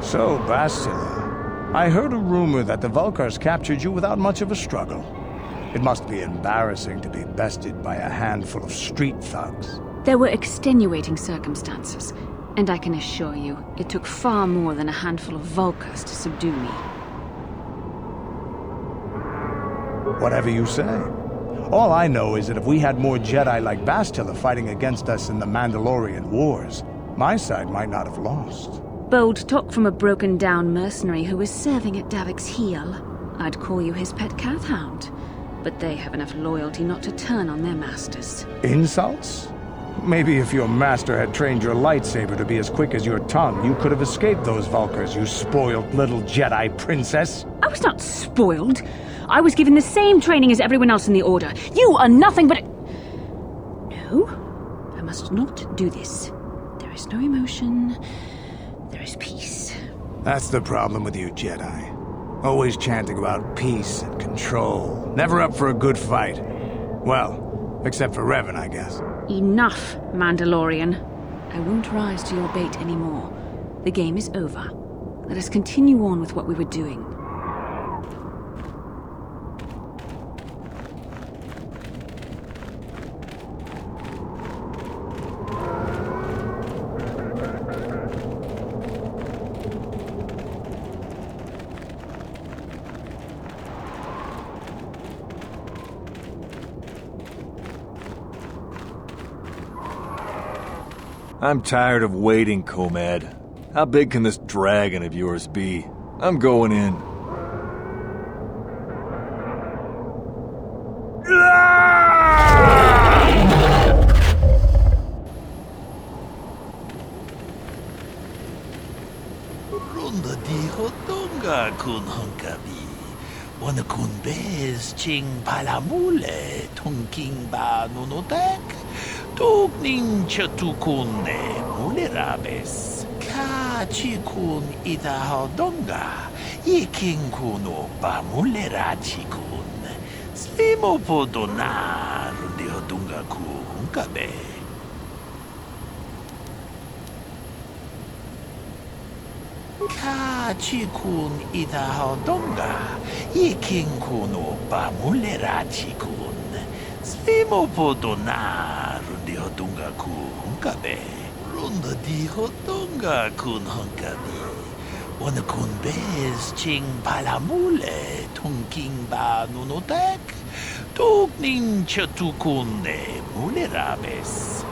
So, Bastila, I heard a rumor that the Vulkars captured you without much of a struggle. It must be embarrassing to be bested by a handful of street thugs. There were extenuating circumstances, and I can assure you, it took far more than a handful of Vulkars to subdue me. Whatever you say. All I know is that if we had more Jedi like Bastila fighting against us in the Mandalorian Wars, my side might not have lost. Bold talk from a broken-down mercenary who was serving at Davik's heel. I'd call you his pet Cathound, but they have enough loyalty not to turn on their masters. Insults? Maybe if your master had trained your lightsaber to be as quick as your tongue, you could have escaped those Vulkars, you spoiled little Jedi princess. I was not spoiled. I was given the same training as everyone else in the Order. You are nothing but a... No, I must not do this. There is no emotion. There is peace. That's the problem with you Jedi. Always chanting about peace and control. Never up for a good fight. Well, except for Revan, I guess. Enough, Mandalorian. I won't rise to your bait anymore. The game is over. Let us continue on with what we were doing. I'm tired of waiting, Comad. How big can this dragon of yours be? I'm going in. Runda dijo tonga kun hunkabi. Wana kun bez ching palamule tongking ba nunotek. Tugning chatukune mulerabes. Ka chikun itahodonga. Iking kuno ba mulera chikun. Slimo podona rundi hodunga ku hunkabe. Ka chikun itahodonga. Iking kuno ba mulera chikun. Slimo podona rundi hodunga ku hunkabe. Runda di hodunga kun hunkabi. Wana kun bez ching palamule tongking ba nunotek. Tugning chatukune mulerabes.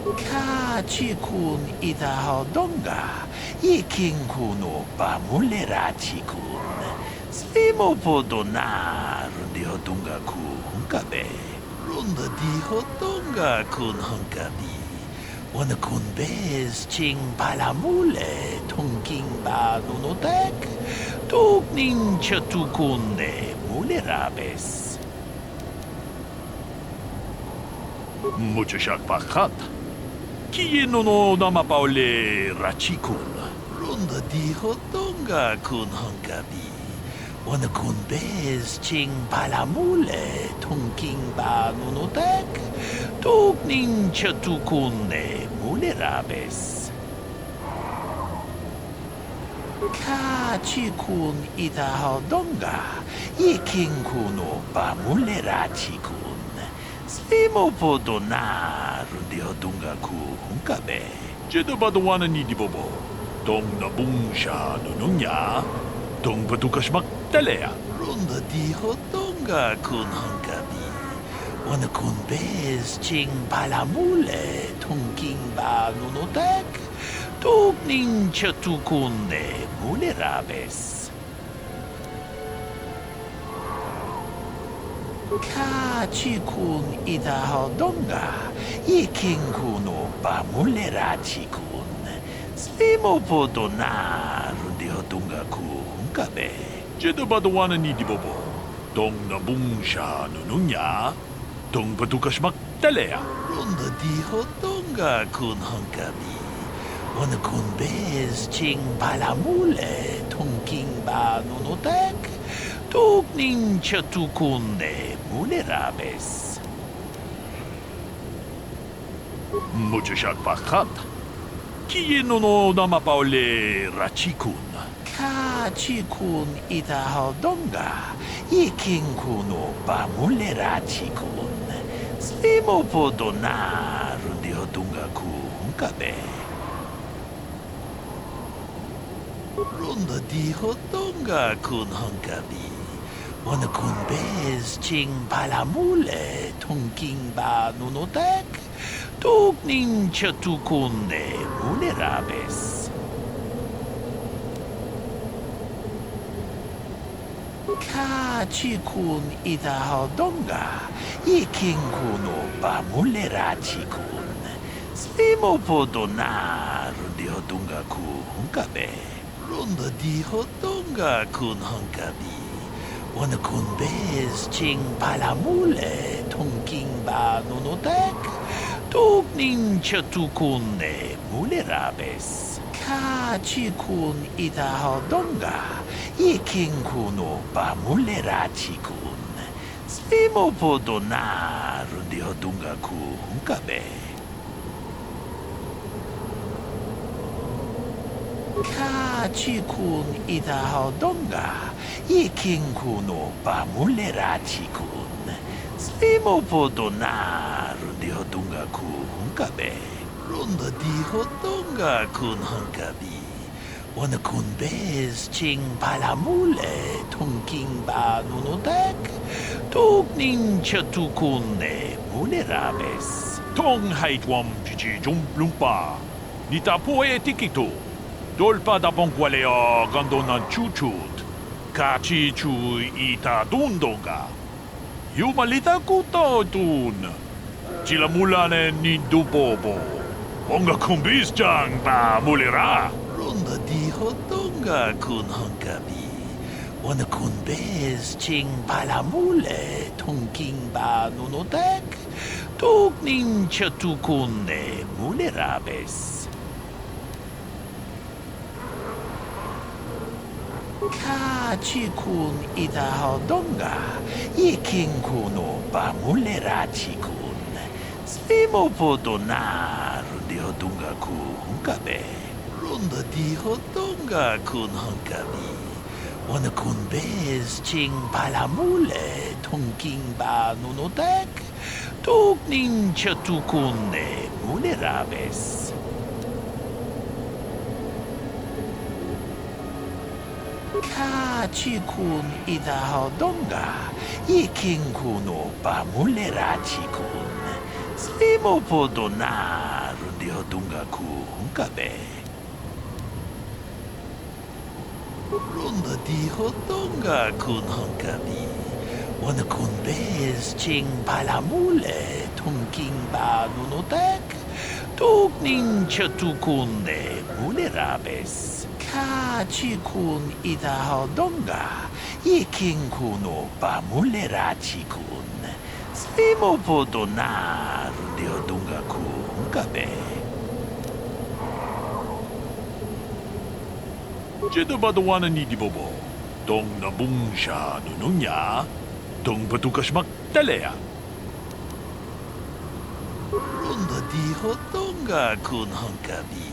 Ka chikun itahodonga. Iking kuno ba mulera chikun. Slimo podona rundi hodunga ku hunkabe. Runda di hodunga kun hunkabi. Wana kun bez ching palamule tongking ba nunotek. Tugning chatukune mulerabes. Mucho shakpakat. Kieno no namapaule rachikun. Runda di hodunga kun hunkabi. Wana kun bez ching palamule tongking ba nunotek. Tugning chatukune mulerabes. Ka chikun itahodonga. Iking kuno ba mulera chikun. Slimo podona rundi hodunga ku hunkabe. Jedo badawana ni di bobo. Dong na bungsha nununya. Dong batukashmak talea. Runda di hodunga kun hunkabi. Wana kun bez ching palamule tongking ba nunotek. Tugning chatukune mulerabes. Ka chikun itahodonga. Iking kuno ba mulera chikun. Slimo podona rundi hodunga ku hunkabe. Jedo badawana ni di bobo. Dong na bungsha nununya. Dong batukashmak talea. Runda di hodunga kun hunkabi. Wana kun bez ching palamule tongking ba nunotek. Tugning chatukune mulerabes. Mucho shakpakat. Chi non ho da mapaole rachikun. Kachikun itahodonga. Iking kuno pamulera chikun. Slimo podona rundi hodunga kunkabe. Runda di hodonga kun honkabi. Wana kun bez ching palamule tongking ba nunotek. Tugning chatukunde mulerabes. Kachikun itahodonga. Iking kuno pamulera chikun. Slimo podona rundi hodunga kunkabe. Runda di hodonga kun honkabi. Wana kun bez ching palamule tongking ba nunotek. Tugning chatukunde mulerabes. Kachikun itahodonga. Iking kuno pamulera chikun. Slimo podona rundi hodunga kunkabe. Kachikun itahodonga. Iking kuno pamulera chikun. Slimo podona rundi hodunga kunkabe. Runda di hodunga kun honkabi. Wana kun bez ching palamule tongking ba nunotek. Tugning chatukunde mulerabes. Tong haitwam chichi jumplumpa. Nita poe tikito. Dolpa da bonqualeo gandonan chuchut. Kachi chu ita dundonga. Yumalita kuto tun. Chilamulane ni dubobo. Onga kumbis jang ba mulera. Runda di hodonga kun honkabi. Wana kun bez ching palamule tongking ba nunotek. Tugning chatukunde mulerabes. Kachikun itahodonga. Iking kuno pamulera chikun. Slimo podona rundi hodunga kunkabe. Runda di hodonga kun honkabi. Wana kun bez ching palamule tongking ba nunotek. Tugning chatukunde mulerabes. Kachikun itahodonga. Iking kuno pamulera chikun. Slimo podona rundi hodunga kunkabe. Runda di hodonga kun honkabi. Wana kun bez ching palamule tongking ba nunotek. Tugning chatukunde mulerabes. Kachikun itahodonga. Iking kuno pamulera chikun. Slimo podona rundi hodunga kunkabe. Jedo badawana ni di bobo. Dong nabungsha nunungya. Dong patukasmak talea. Runda di hodonga kun honkabi.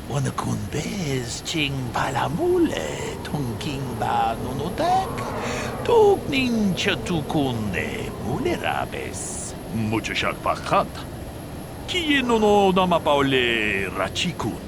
Wana kun bez ching palamule tongking ba nunotek. Tugning chatukunde mulerabes. Mucho shakpakat. Kie no da mapaole rachikun.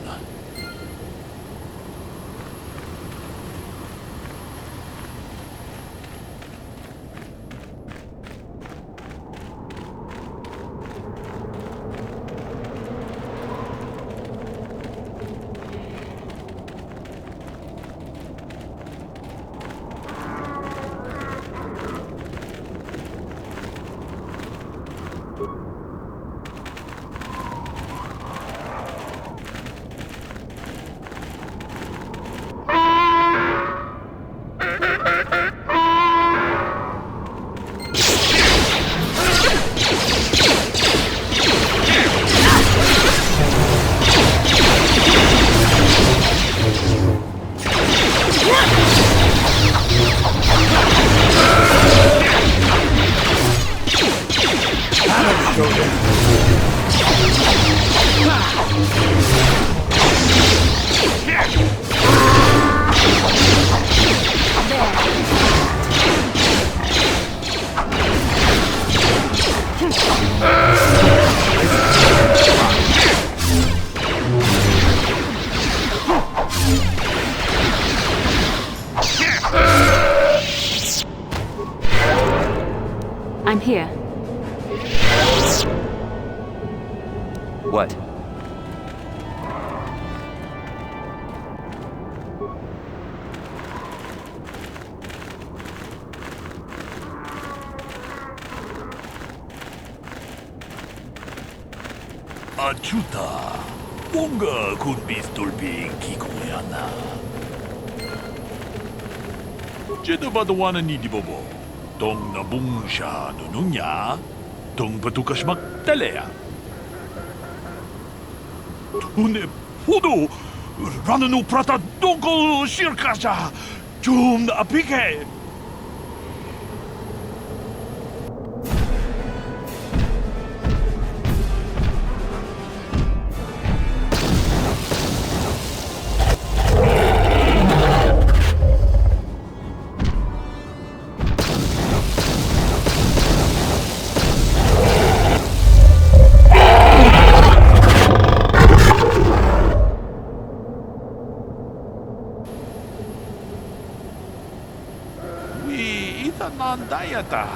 I'm here. What? Achuta, 뭔가 군비스돌빙 기고야나. 제도바도와는 니디보보, 동나붕샤 누누냐, 동바두카시막 달래야. 돈에 포도, 라는 우프라타 동고 시르카자, 좀 나비게. Nandayata.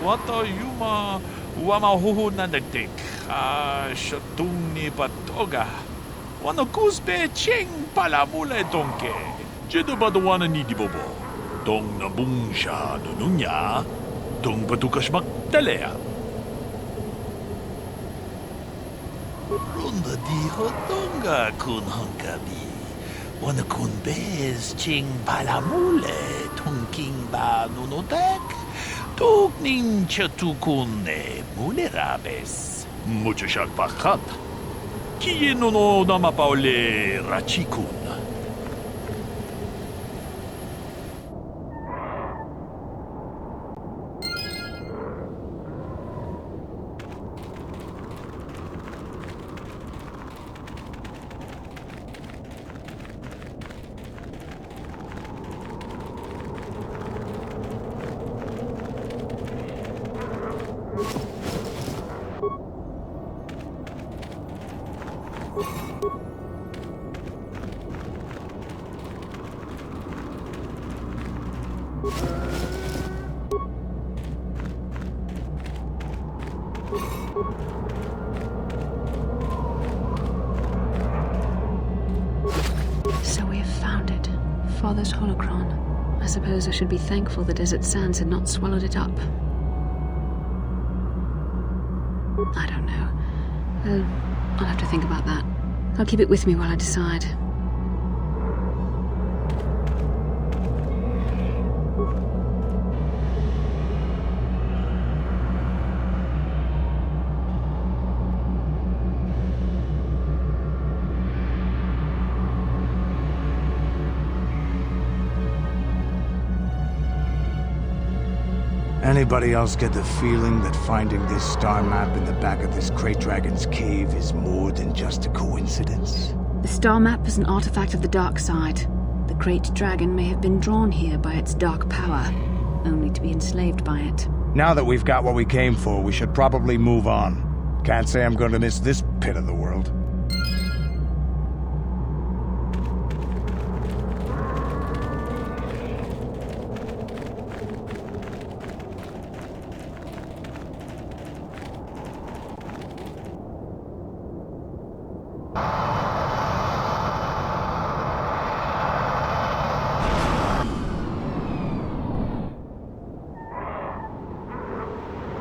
Wata yuma wamahuhu nanagtik. Shatuni patoga. Wano kusbe ching palamule donke. Jedobadwana ni dibobo. Dong nabungsha nununya. Dong batukashmak talea. Runda diho donga kun hankabi. Wana kun bez ching palamule. King ba nunotek, tukning chatukune mulerabes. Mucho shakpakat. Kiye no namapaole rachikun. So we have found it. Father's holocron. I suppose I should be thankful the desert sands had not swallowed it up. I don't know. I'll have to think about that. I'll keep it with me while I decide. Anybody else get the feeling that finding this star map in the back of this Krayt Dragon's cave is more than just a coincidence? The star map is an artifact of the dark side. The Krayt Dragon may have been drawn here by its dark power, only to be enslaved by it. Now that we've got what we came for, we should probably move on. Can't say I'm going to miss this pit of the world.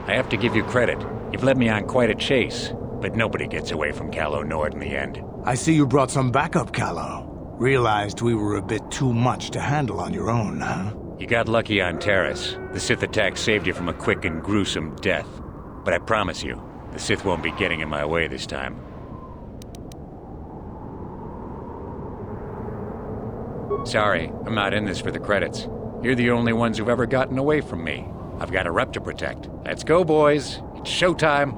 I have to give you credit. You've led me on quite a chase, but nobody gets away from Calo Nord in the end. I see you brought some backup, Calo. Realized we were a bit too much to handle on your own, huh? You got lucky on Terrace. The Sith attack saved you from a quick and gruesome death. But I promise you, the Sith won't be getting in my way this time. Sorry, I'm not in this for the credits. You're the only ones who've ever gotten away from me. I've got a rep to protect. Let's go, boys. It's showtime.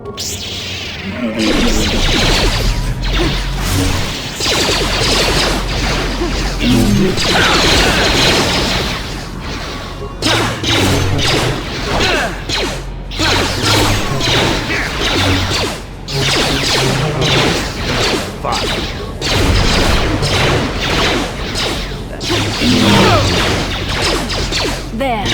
There.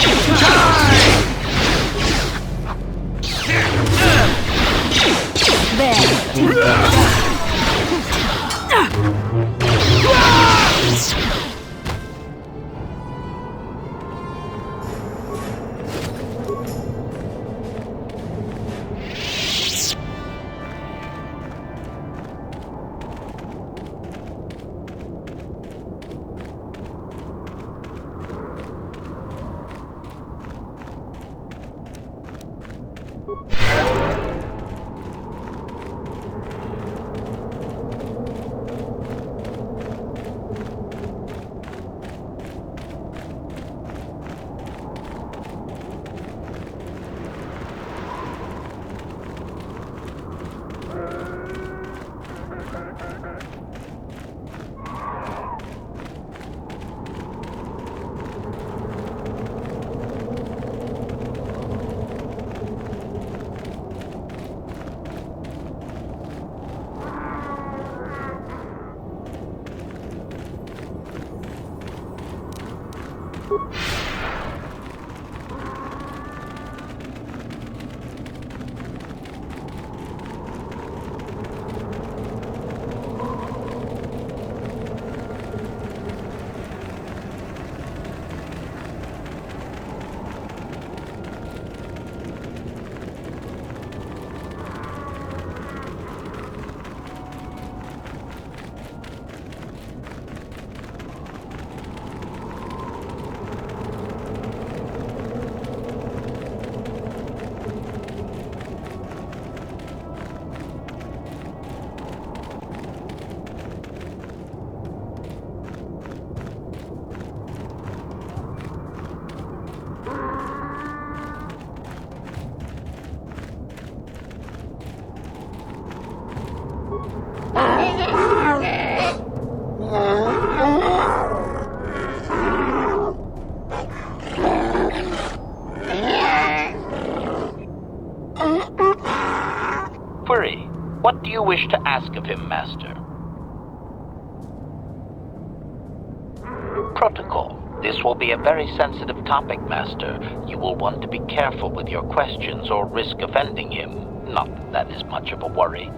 Query. What do you wish to ask of him, Master? Protocol. This will be a very sensitive topic, Master. You will want to be careful with your questions or risk offending him. Not that that is much of a worry.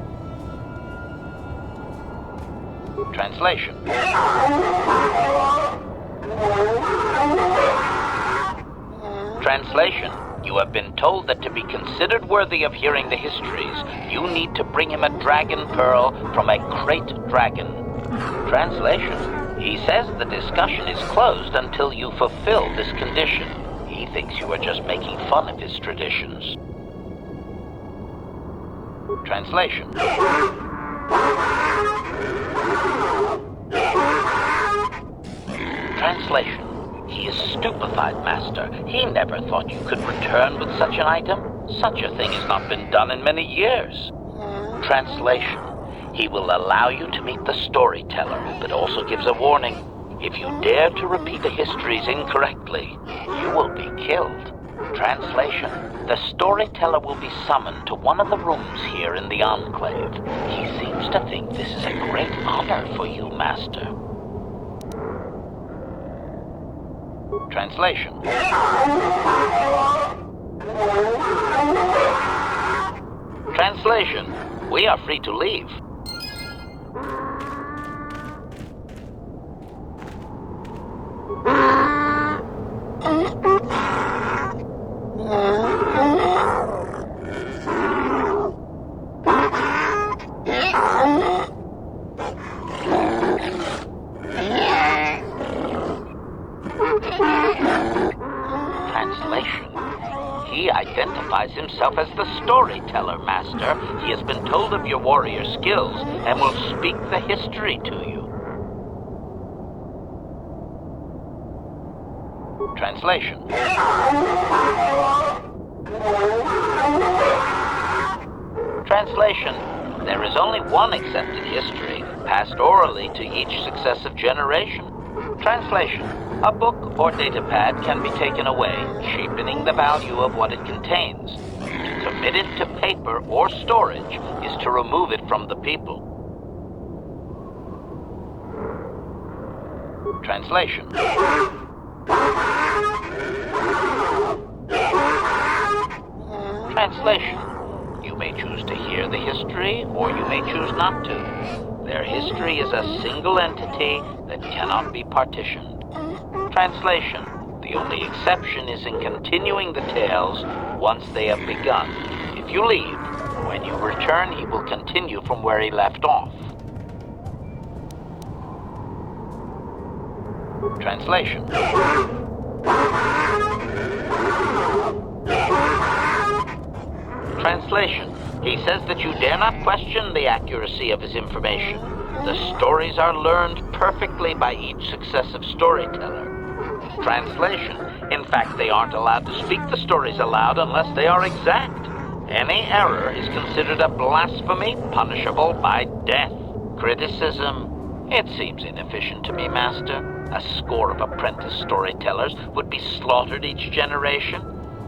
Translation. Translation. You have been told that to be considered worthy of hearing the histories, you need to bring him a dragon pearl from a Krayt dragon. Translation. He says the discussion is closed until you fulfill this condition. He thinks you are just making fun of his traditions. Translation. Translation. He is stupefied, Master. He never thought you could return with such an item. Such a thing has not been done in many years. Translation. He will allow you to meet the storyteller, but also gives a warning. If you dare to repeat the histories incorrectly, you will be killed. Translation. The storyteller will be summoned to one of the rooms here in the Enclave. He seems to think this is a great honor for you, Master. Translation. Translation. We are free to leave. Translation. He identifies himself as the storyteller, Master. He has been told of your warrior skills and will speak the history to you. Translation. Translation. There is only one accepted history, passed orally to each successive generation. Translation. A book or datapad can be taken away, cheapening the value of what it contains. To commit it to paper or storage is to remove it from the people. Translation. Translation. You may choose to hear the history, or you may choose not to. Their history is a single entity that cannot be partitioned. Translation. The only exception is in continuing the tales once they have begun. If you leave, when you return, he will continue from where he left off. Translation. Translation. He says that you dare not question the accuracy of his information. The stories are learned perfectly by each successive storyteller. Translation. In fact, they aren't allowed to speak the stories aloud unless they are exact. Any error is considered a blasphemy punishable by death. Criticism. It seems inefficient to me, Master. A score of apprentice storytellers would be slaughtered each generation.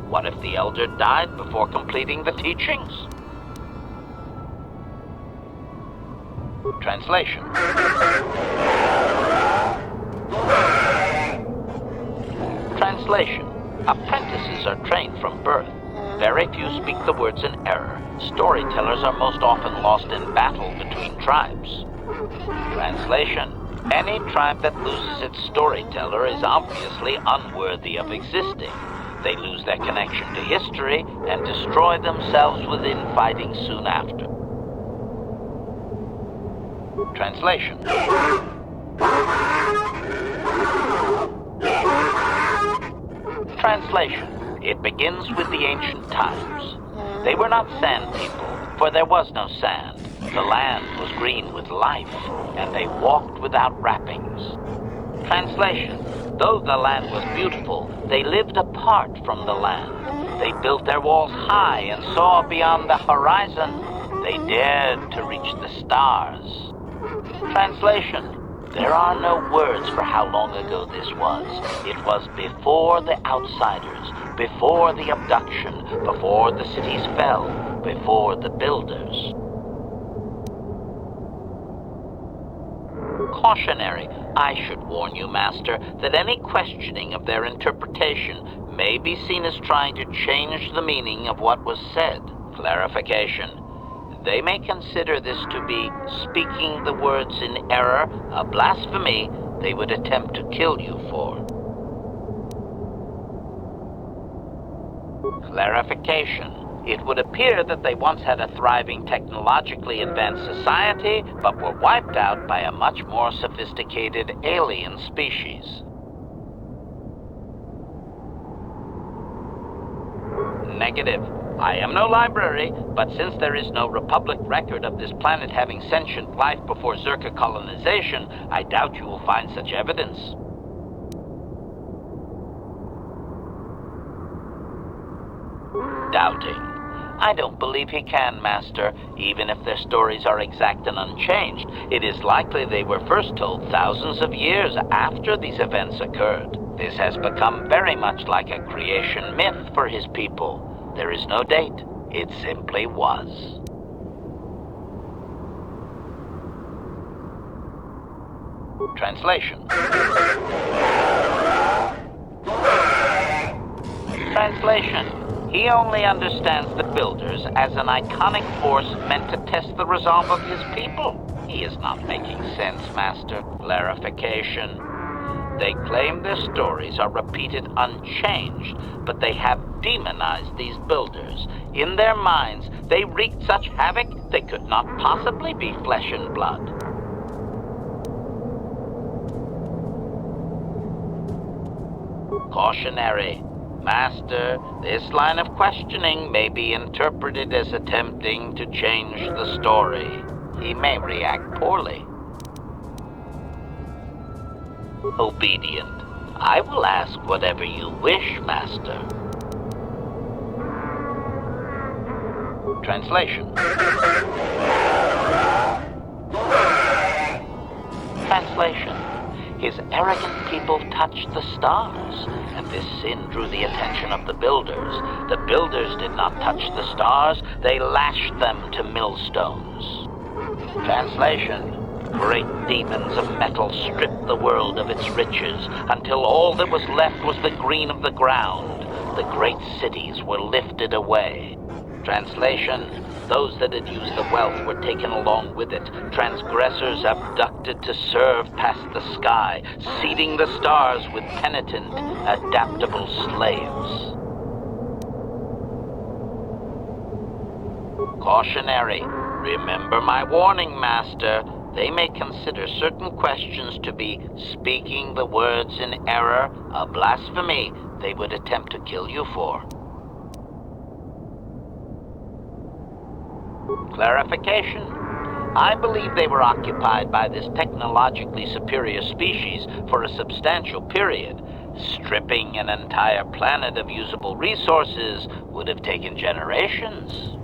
What if the elder died before completing the teachings? Translation. Translation. Apprentices are trained from birth. Very few speak the words in error. Storytellers are most often lost in battle between tribes. Translation. Any tribe that loses its storyteller is obviously unworthy of existing. They lose their connection to history and destroy themselves within fighting soon after. Translation. Translation. It begins with the ancient times. They were not sand people, for there was no sand. The land was green with life, and they walked without wrappings. Translation. Though the land was beautiful, they lived apart from the land. They built their walls high and saw beyond the horizon. They dared to reach the stars. Translation. There are no words for how long ago this was. It was before the outsiders, before the abduction, before the cities fell, before the builders. Cautionary. I should warn you, Master, that any questioning of their interpretation may be seen as trying to change the meaning of what was said. Clarification. They may consider this to be speaking the words in error, a blasphemy they would attempt to kill you for. Clarification. It would appear that they once had a thriving technologically advanced society, but were wiped out by a much more sophisticated alien species. Negative. I am no library, but since there is no Republic record of this planet having sentient life before Zerka colonization, I doubt you will find such evidence. Doubting. I don't believe he can, Master. Even if their stories are exact and unchanged, it is likely they were first told thousands of years after these events occurred. This has become very much like a creation myth for his people. There is no date. It simply was. Translation. Translation. He only understands the Builders as an iconic force meant to test the resolve of his people. He is not making sense, Master. Clarification. They claim their stories are repeated unchanged, but they have demonized these Builders. In their minds, they wreaked such havoc they could not possibly be flesh and blood. Cautionary. Master, this line of questioning may be interpreted as attempting to change the story. He may react poorly. Obedient. I will ask whatever you wish, Master. Translation. Translation. His arrogant people touched the stars, and this sin drew the attention of the Builders. The Builders did not touch the stars, they lashed them to millstones. Translation. Great demons of metal stripped the world of its riches, until all that was left was the green of the ground. The great cities were lifted away. Translation. Those that had used the wealth were taken along with it. Transgressors abducted to serve past the sky, seeding the stars with penitent, adaptable slaves. Cautionary. Remember my warning, Master. They may consider certain questions to be speaking the words in error, a blasphemy they would attempt to kill you for. Clarification. I believe they were occupied by this technologically superior species for a substantial period. Stripping an entire planet of usable resources would have taken generations.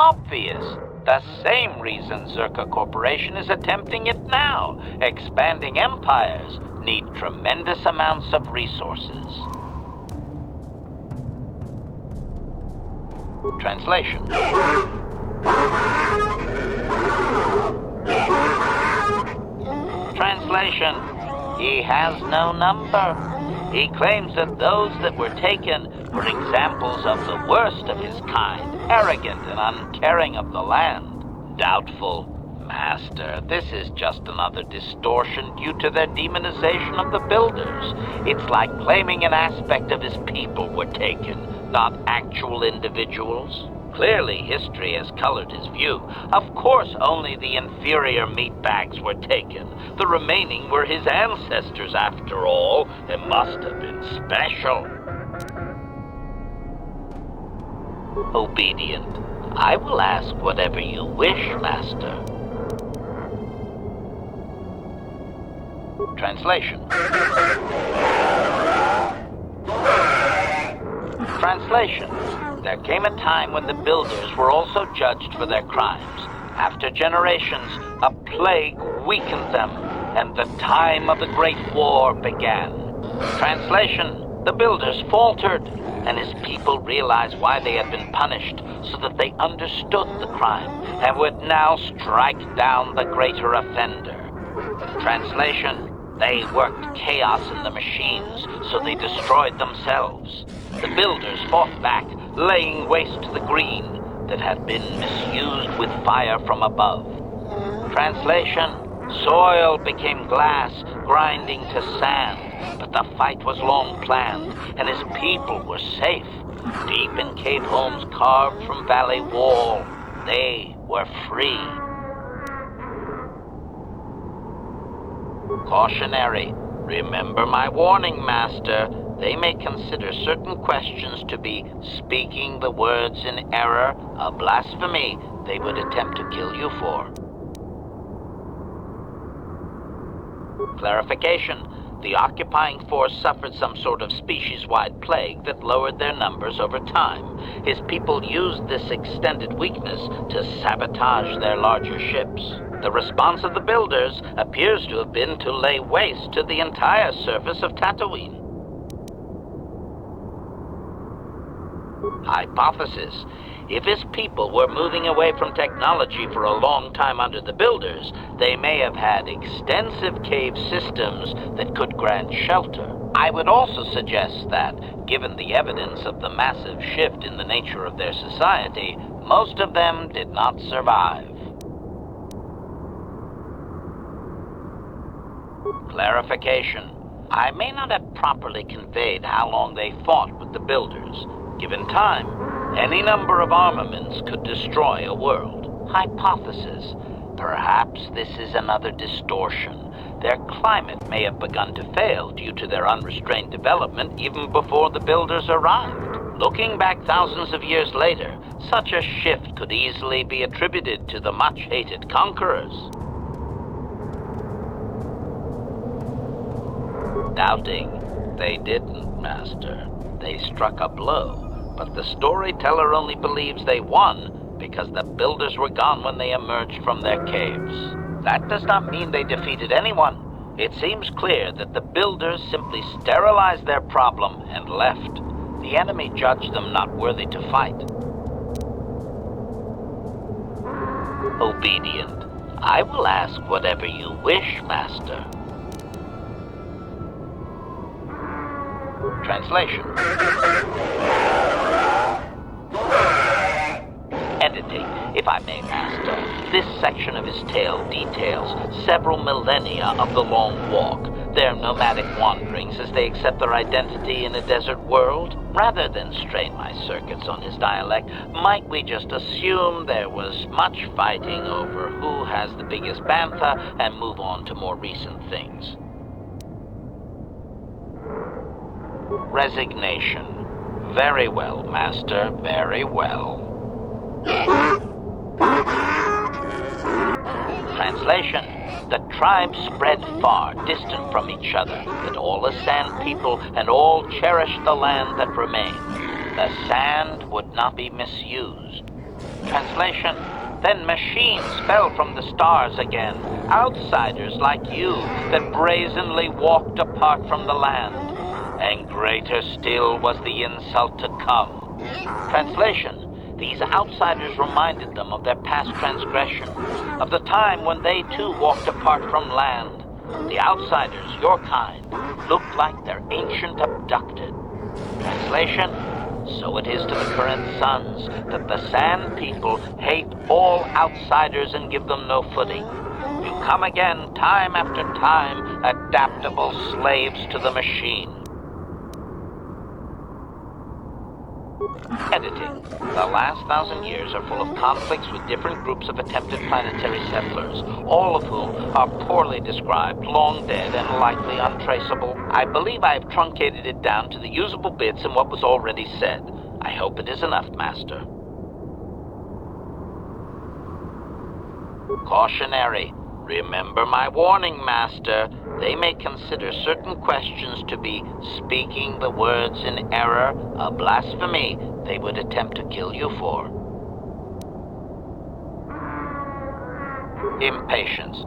Obvious. The same reason Zerka Corporation is attempting it now. Expanding empires need tremendous amounts of resources. Translation. Translation. He has no number. He claims that those that were taken were examples of the worst of his kind, arrogant and uncaring of the land. Doubtful. Master, this is just another distortion due to their demonization of the builders. It's like claiming an aspect of his people were taken, not actual individuals. Clearly, history has colored his view. Of course, only the inferior meatbags were taken. The remaining were his ancestors, after all. They must have been special. Obedient. I will ask whatever you wish, Master. Translation. Translation. There came a time when the builders were also judged for their crimes. After generations, a plague weakened them, and the time of the Great War began. Translation. The builders faltered, and his people realized why they had been punished, so that they understood the crime, and would now strike down the greater offender. Translation. They worked chaos in the machines, so they destroyed themselves. The builders fought back, laying waste to the green that had been misused with fire from above. Translation. Soil became glass, grinding to sand, but the fight was long planned, and his people were safe. Deep in cave homes carved from valley wall, they were free. Cautionary. Remember my warning, Master. They may consider certain questions to be speaking the words in error, a blasphemy they would attempt to kill you for. Clarification. The occupying force suffered some sort of species-wide plague that lowered their numbers over time. His people used this extended weakness to sabotage their larger ships. The response of the builders appears to have been to lay waste to the entire surface of Tatooine. Hypothesis. If his people were moving away from technology for a long time under the builders, they may have had extensive cave systems that could grant shelter. I would also suggest that, given the evidence of the massive shift in the nature of their society, most of them did not survive. Clarification. I may not have properly conveyed how long they fought with the builders. Given time, any number of armaments could destroy a world. Hypothesis. Perhaps this is another distortion. Their climate may have begun to fail due to their unrestrained development even before the builders arrived. Looking back thousands of years later, such a shift could easily be attributed to the much-hated conquerors. Doubting. They didn't, Master. They struck a blow. But the storyteller only believes they won because the builders were gone when they emerged from their caves. That does not mean they defeated anyone. It seems clear that the builders simply sterilized their problem and left. The enemy judged them not worthy to fight. Obedient. I will ask whatever you wish, Master. Translation. Editing, if I may, Master. This section of his tale details several millennia of the Long Walk, their nomadic wanderings as they accept their identity in a desert world. Rather than strain my circuits on his dialect, might we just assume there was much fighting over who has the biggest bantha and move on to more recent things? Resignation. Very well, Master, very well. Translation. The tribes spread far, distant from each other, but all the sand people and all cherished the land that remained. The sand would not be misused. Translation. Then machines fell from the stars again, outsiders like you that brazenly walked apart from the land. And greater still was the insult to come. Translation. These outsiders reminded them of their past transgression, of the time when they too walked apart from land. The outsiders, your kind, look like they're ancient abducted. Translation? So it is to the current sons that the Sand People hate all outsiders and give them no footing. You come again, time after time, adaptable slaves to the machine. Editing. The last 1,000 years are full of conflicts with different groups of attempted planetary settlers, all of whom are poorly described, long dead, and likely untraceable. I believe I have truncated it down to the usable bits in what was already said. I hope it is enough, Master. Cautionary. Remember my warning, Master. They may consider certain questions to be speaking the words in error, a blasphemy they would attempt to kill you for. Impatience.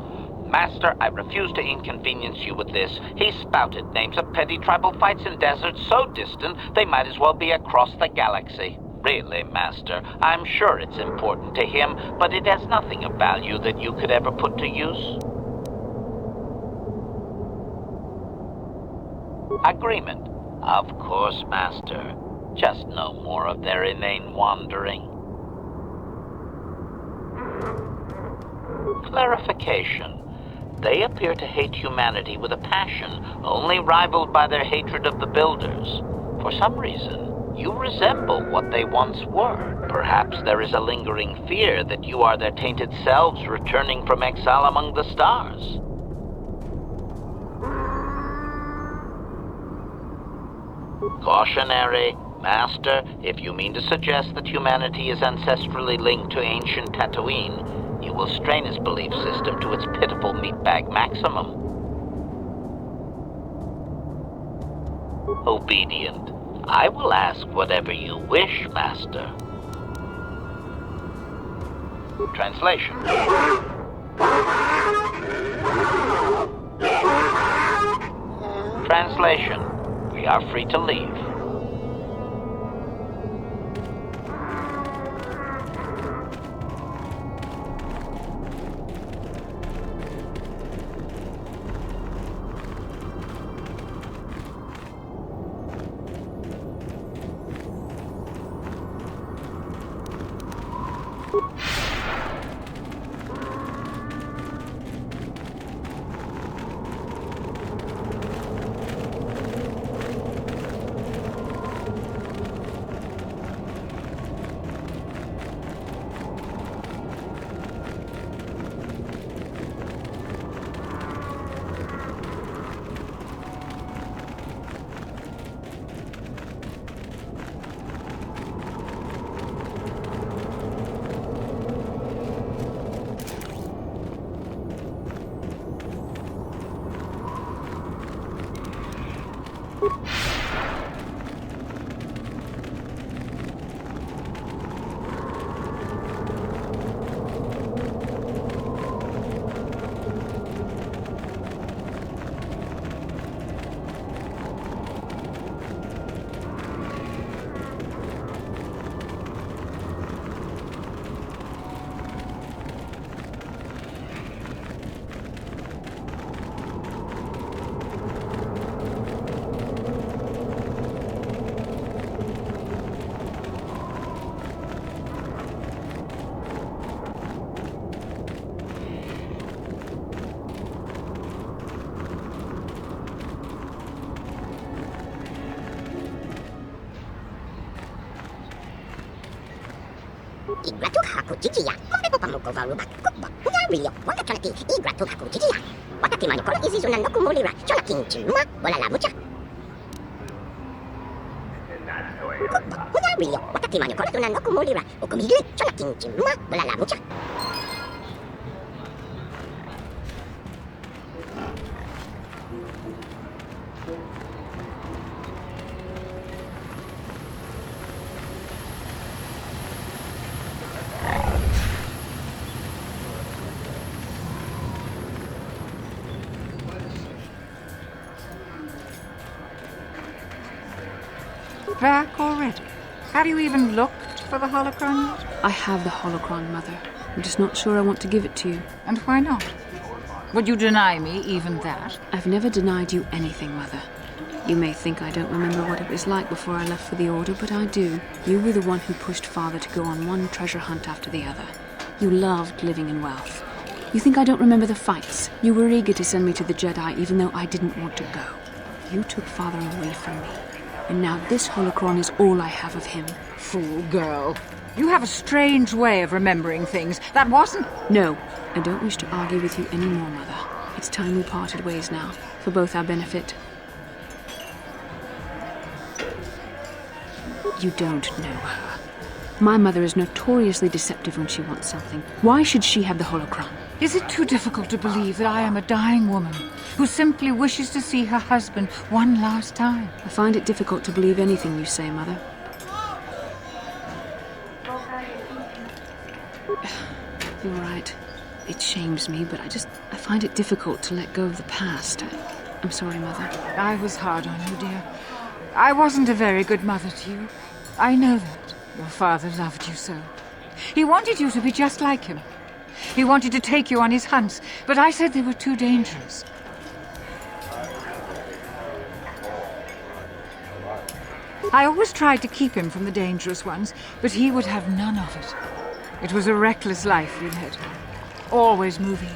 Master, I refuse to inconvenience you with this. He spouted names of petty tribal fights in deserts so distant they might as well be across the galaxy. Really, Master, I'm sure it's important to him, but it has nothing of value that you could ever put to use. Agreement. Of course, Master. Just no more of their inane wandering. Clarification. They appear to hate humanity with a passion only rivaled by their hatred of the Builders. For some reason, you resemble what they once were. Perhaps there is a lingering fear that you are their tainted selves returning from exile among the stars. Cautionary. Master, if you mean to suggest that humanity is ancestrally linked to ancient Tatooine, you will strain his belief system to its pitiful meatbag maximum. Obedient. I will ask whatever you wish, Master. Translation. Translation. We are free to leave. Back already? Have you even looked for the holocron yet? I have the holocron, Mother. I'm just not sure I want to give it to you. And why not? Would you deny me even that? I've never denied you anything, Mother. You may think I don't remember what it was like before I left for the Order, but I do. You were the one who pushed Father to go on one treasure hunt after the other. You loved living in wealth. You think I don't remember the fights? You were eager to send me to the Jedi even though I didn't want to go. You took Father away from me. And now this holocron is all I have of him. Fool girl. You have a strange way of remembering things. That wasn't... No, I don't wish to argue with you anymore, Mother. It's time we parted ways now, for both our benefit. You don't know her. My mother is notoriously deceptive when she wants something. Why should she have the holocron? Is it too difficult to believe that I am a dying woman who simply wishes to see her husband one last time? I find it difficult to believe anything you say, Mother. You're right. It shames me, but I find it difficult to let go of the past. I'm sorry, Mother. I was hard on you, dear. I wasn't a very good mother to you. I know that. Your father loved you so. He wanted you to be just like him. He wanted to take you on his hunts, but I said they were too dangerous. I always tried to keep him from the dangerous ones, but he would have none of it. It was a reckless life you led. Always moving.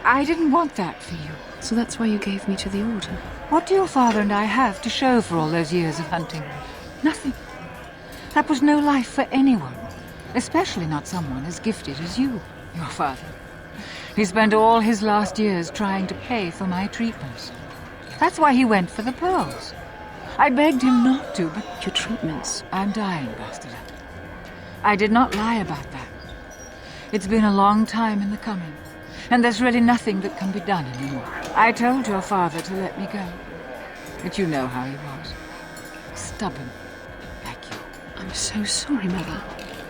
I didn't want that for you. So that's why you gave me to the Order? What do your father and I have to show for all those years of hunting? Nothing. That was no life for anyone, especially not someone as gifted as you, your father. He spent all his last years trying to pay for my treatments. That's why he went for the pearls. I begged him not to, but... Your treatments? I'm dying, Bastila. I did not lie about that. It's been a long time in the coming, and there's really nothing that can be done anymore. I told your father to let me go, but you know how he was. Stubborn, like you. I'm so sorry, Mother.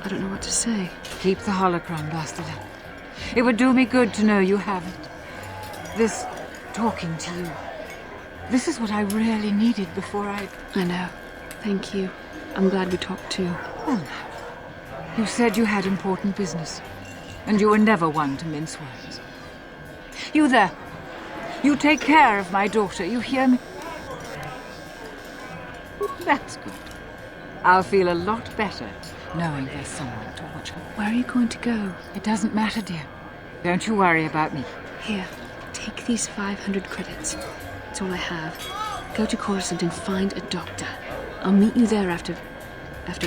I don't know what to say. Keep the holocron, Bastila. It would do me good to know you have it. This talking to you. This is what I really needed before I know. Thank you. I'm glad we talked too. Well, now. You said you had important business, and you were never one to mince words. You there. You take care of my daughter, you hear me? That's good. I'll feel a lot better knowing there's someone to watch her. Where are you going to go? It doesn't matter, dear. Don't you worry about me. Here, take these 500 credits. It's all I have. Go to Coruscant and find a doctor. I'll meet you there after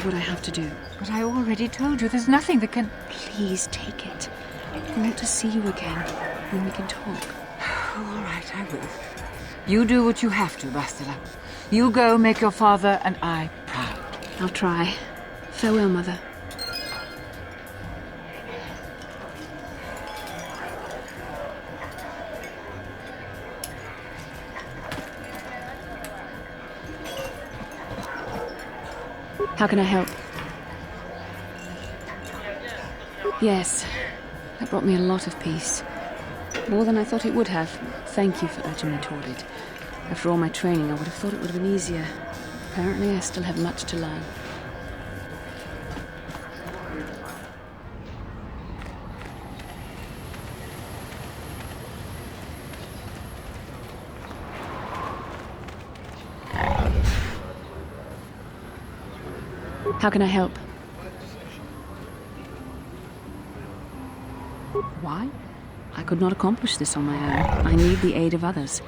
what I have to do. But I already told you there's nothing that can... Please take it. I want to see you again, when we can talk. All right, I will. You do what you have to, Bastila. You go make your father and I proud. I'll try. Farewell, Mother. How can I help? Yes, that brought me a lot of peace. More than I thought it would have. Thank you for urging me toward it. After all my training, I would have thought it would have been easier. Apparently, I still have much to learn. How can I help? Why? I could not accomplish this on my own. I need the aid of others,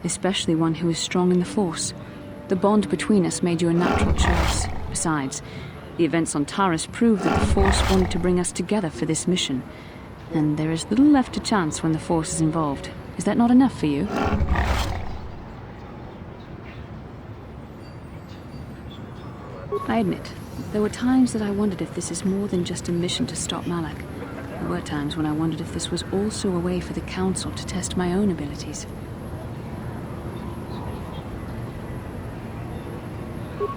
especially one who is strong in the Force. The bond between us made you a natural choice. Besides, the events on Taris prove that the Force wanted to bring us together for this mission. And there is little left to chance when the Force is involved. Is that not enough for you? I admit, there were times that I wondered if this is more than just a mission to stop Malak. There were times when I wondered if this was also a way for the Council to test my own abilities.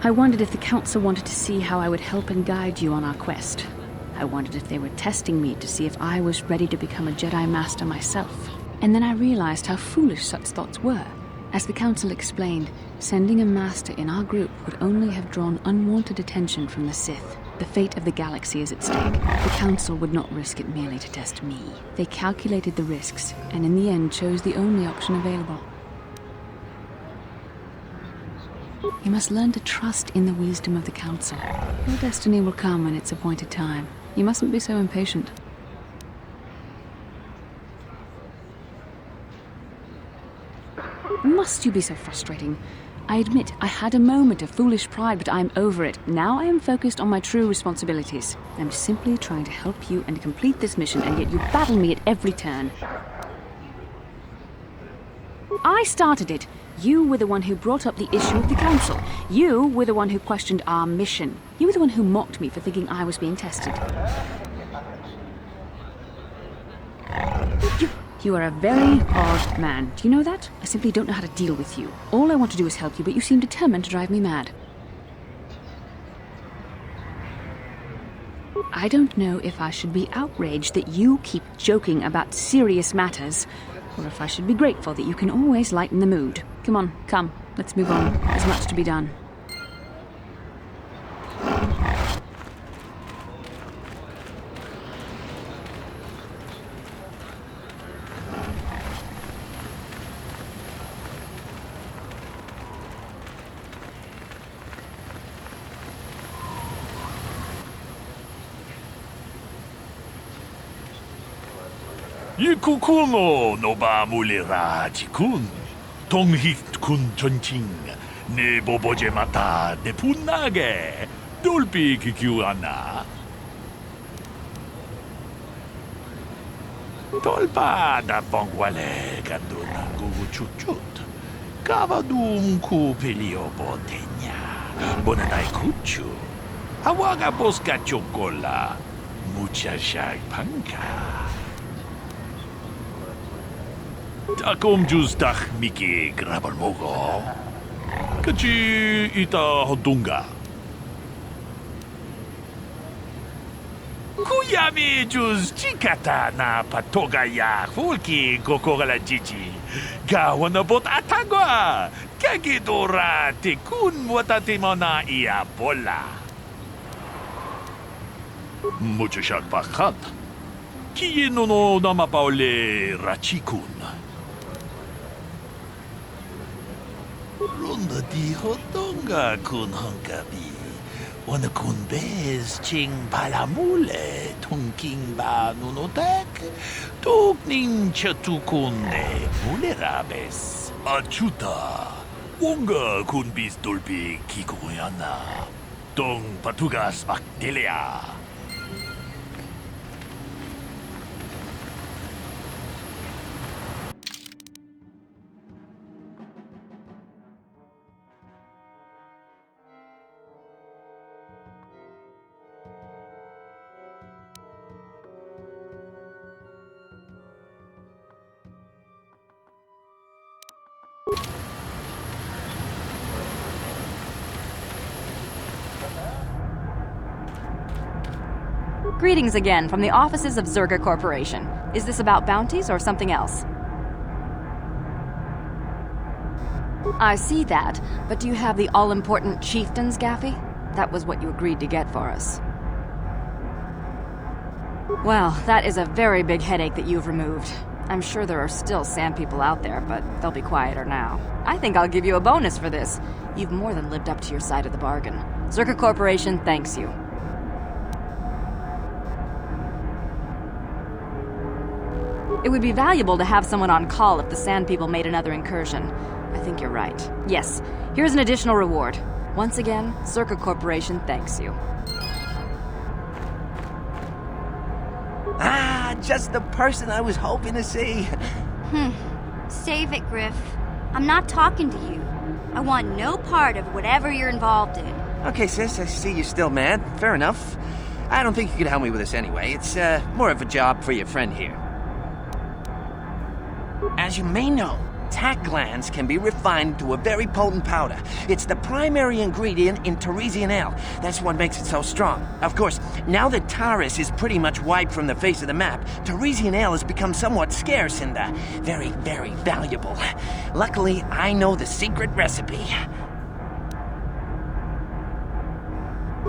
I wondered if the Council wanted to see how I would help and guide you on our quest. I wondered if they were testing me to see if I was ready to become a Jedi Master myself. And then I realized how foolish such thoughts were. As the Council explained, sending a Master in our group would only have drawn unwanted attention from the Sith. The fate of the galaxy is at stake. The Council would not risk it merely to test me. They calculated the risks, and in the end chose the only option available. You must learn to trust in the wisdom of the Council. Your destiny will come when its appointed time. You mustn't be so impatient. Must you be so frustrating? I admit, I had a moment of foolish pride, but I'm over it. Now I am focused on my true responsibilities. I'm simply trying to help you and complete this mission, and yet you battle me at every turn. I started it. You were the one who brought up the issue of the Council. You were the one who questioned our mission. You were the one who mocked me for thinking I was being tested. You are a very odd man. Do you know that? I simply don't know how to deal with you. All I want to do is help you, but you seem determined to drive me mad. I don't know if I should be outraged that you keep joking about serious matters, or if I should be grateful that you can always lighten the mood. Come on, come. Let's move on. There's much to be done. Ikukuno no ba mulira jikun. Tonghit kun chonching. Ne boboje mata de punage. Dolpi kikiwana. Tolpa da bongwale ganduna gugu chuchut. Kavadum ku pelio botenya. Bonanai kuchu. Hawaga boska chokola. Mucha shag panka. Takom justach miki grabal mogo. Kachi ita hodunga. Kuyami jus chikata na patoga ya fulki kokogala chichi. Gawana bot atagwa. Kagidora te kun watatimona ia bola. Mucho shak pakat. Kieno no namapaole rachikun. Runda di hodonga kun honkabi. Wana kun bez ching palamule tunking ba nunotek. Tukning chatukunde mulerabes. Achuta. Wonga kun bis dolpi kikoyana. Tong patugas bakdelia. Greetings again from the offices of Zerga Corporation. Is this about bounties or something else? I see that, but do you have the all-important chieftains, Gaffy? That was what you agreed to get for us. Well, that is a very big headache that you've removed. I'm sure there are still sand people out there, but they'll be quieter now. I think I'll give you a bonus for this. You've more than lived up to your side of the bargain. Zerga Corporation thanks you. It would be valuable to have someone on call if the Sand People made another incursion. I think you're right. Yes, here's an additional reward. Once again, Zerga Corporation thanks you. Ah, just the person I was hoping to see. Save it, Griff. I'm not talking to you. I want no part of whatever you're involved in. Okay, sis, I see you're still mad. Fair enough. I don't think you could help me with this anyway. It's more of a job for your friend here. As you may know, tack glands can be refined to a very potent powder. It's the primary ingredient in Teresian ale. That's what makes it so strong. Of course, now that Taris is pretty much wiped from the face of the map, Teresian ale has become somewhat scarce and very, very valuable. Luckily, I know the secret recipe.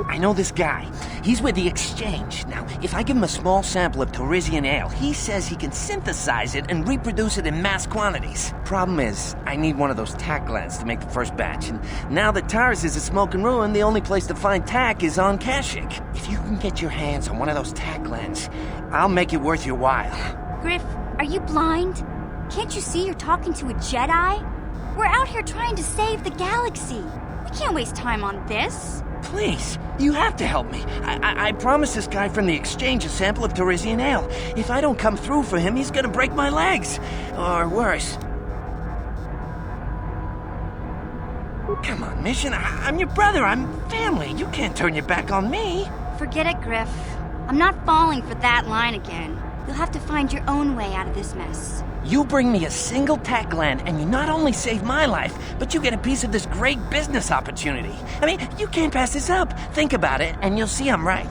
I know this guy. He's with the Exchange. Now, if I give him a small sample of Torresian ale, he says he can synthesize it and reproduce it in mass quantities. Problem is, I need one of those tack glands to make the first batch, and now that Taris is a smoking ruin, the only place to find tack is on Kashyyyk. If you can get your hands on one of those tack glands, I'll make it worth your while. Griff, are you blind? Can't you see you're talking to a Jedi? We're out here trying to save the galaxy. We can't waste time on this. Please, you have to help me. I promised this guy from the Exchange a sample of Torresian ale. If I don't come through for him, he's gonna break my legs. Or worse. Come on, Mission. I'm your brother. I'm family. You can't turn your back on me. Forget it, Griff. I'm not falling for that line again. You'll have to find your own way out of this mess. You bring me a single tack gland, and you not only save my life, but you get a piece of this great business opportunity. I mean, you can't pass this up. Think about it, and you'll see I'm right.